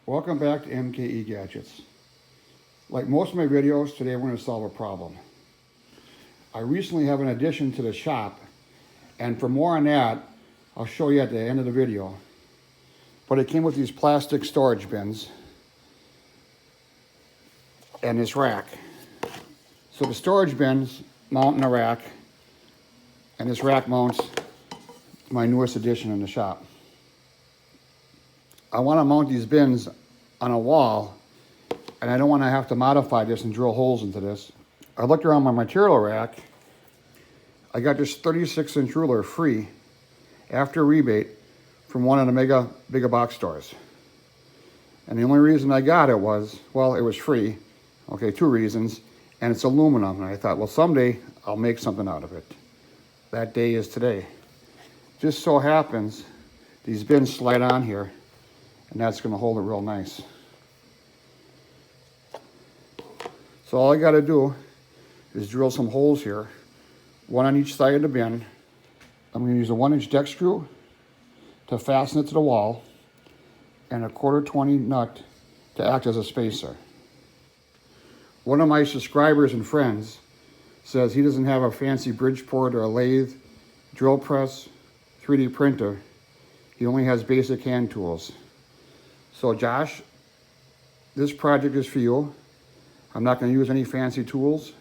Welcome back to MKE Gadgets. Like most of my videos, today we're going to solve a problem. I recently have an addition to the shop, and for more on that, I'll show you at the end of the video. But it came with these plastic storage bins and this rack. So the storage bins mount in a rack, and this rack mounts my newest addition in the shop. I want to mount these bins on a wall, and I don't want to have to modify this and drill holes into this. I looked around my material rack. I got this 36-inch ruler free after rebate from one of the mega big box stores. And the only reason I got it was, well, it was free. Okay, two reasons. And it's aluminum. And I thought, well, someday I'll make something out of it. That day is today. Just so happens these bins slide on here, and that's going to hold it real nice. So all I got to do is drill some holes here, one on each side of the bin. I'm going to use a 1-inch deck screw to fasten it to the wall, and a 1/4-20 nut to act as a spacer. One of my subscribers and friends says he doesn't have a fancy Bridgeport or a lathe, drill press, 3D printer. He only has basic hand tools. So Josh, this project is for you. I'm not going to use any fancy tools.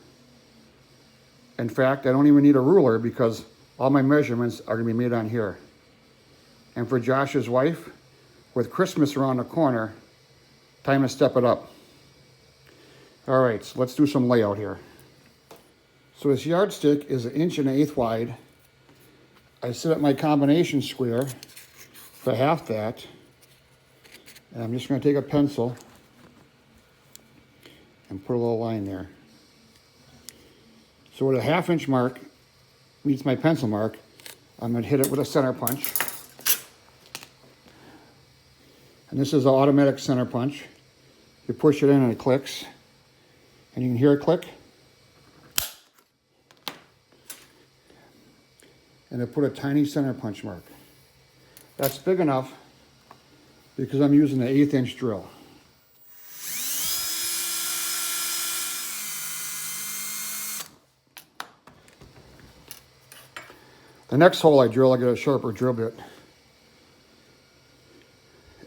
In fact, I don't even need a ruler because all my measurements are going to be made on here. And for Josh's wife, with Christmas around the corner, time to step it up. All right, so let's do some layout here. So this yardstick is 1 1/8 inches wide. I set up my combination square for half that. And I'm just going to take a pencil and put a little line there. So where the 1/2 inch mark meets my pencil mark, I'm going to hit it with a center punch. And this is an automatic center punch. You push it in and it clicks. And you can hear it click. And I put a tiny center punch mark. That's big enough because I'm using an 1/8 inch drill. The next hole I drill, I get a sharper drill bit.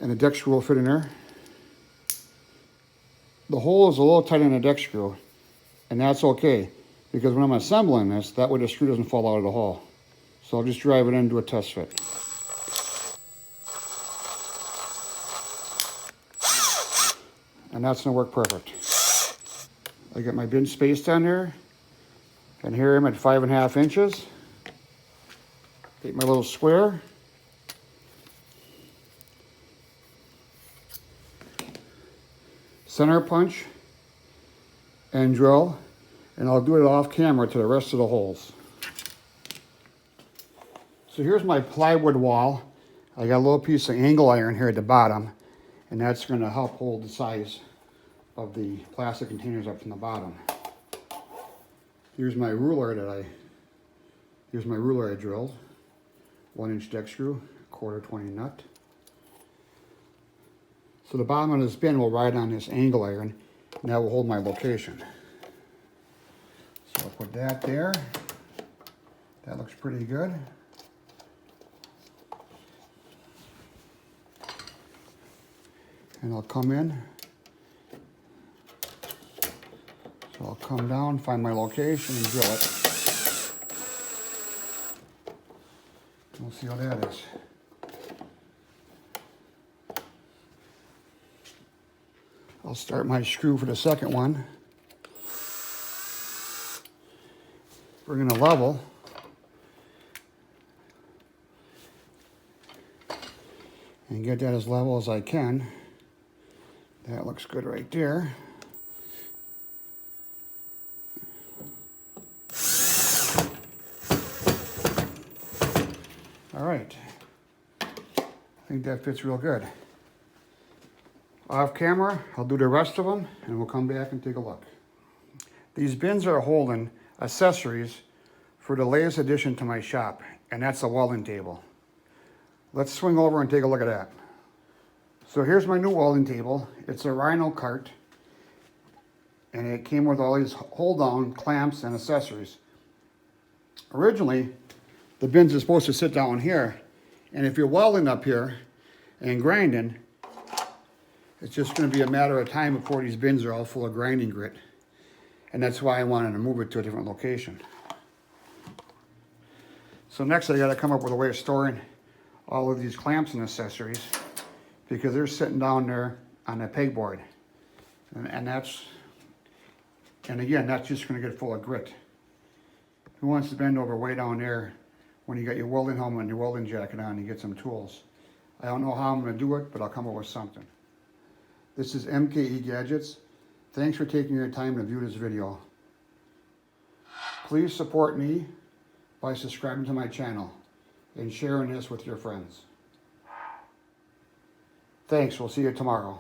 And the deck screw will fit in there. The hole is a little tight on the deck screw, and that's okay, because when I'm assembling this, that way the screw doesn't fall out of the hole. So I'll just drive it into a test fit. And that's gonna work perfect. I get my bin spaced on there, and here I'm at 5.5 inches. Take my little square. Center punch and drill, and I'll do it off camera to the rest of the holes. So here's my plywood wall. I got a little piece of angle iron here at the bottom, and that's going to help hold the size of the plastic containers up from the bottom. Here's my ruler I drilled. 1-inch deck screw, 1/4-20 nut. So the bottom of this bin will ride on this angle iron, and that will hold my location. So I'll put that there. That looks pretty good. And I'll come in. So I'll come down, find my location, and drill it. We'll see how that is. I'll start my screw for the second one. We're going to level. And get that as level as I can. That looks good right there. All right. I think that fits real good. Off camera, I'll do the rest of them, and we'll come back and take a look. These bins are holding accessories for the latest addition to my shop, and that's a welding table. Let's swing over and take a look at that. So here's my new welding table. It's a Rhino cart, and it came with all these hold-down clamps and accessories. Originally, the bins are supposed to sit down here, and if you're welding up here and grinding, it's just going to be a matter of time before these bins are all full of grinding grit. And that's why I wanted to move it to a different location. So next I got to come up with a way of storing all of these clamps and accessories, because they're sitting down there on the pegboard. And again, that's just going to get full of grit. Who wants to bend over way down there when you got your welding helmet and your welding jacket on and you get some tools? I don't know how I'm going to do it, but I'll come up with something. This is MKE Gadgets. Thanks for taking your time to view this video. Please support me by subscribing to my channel and sharing this with your friends. Thanks, we'll see you tomorrow.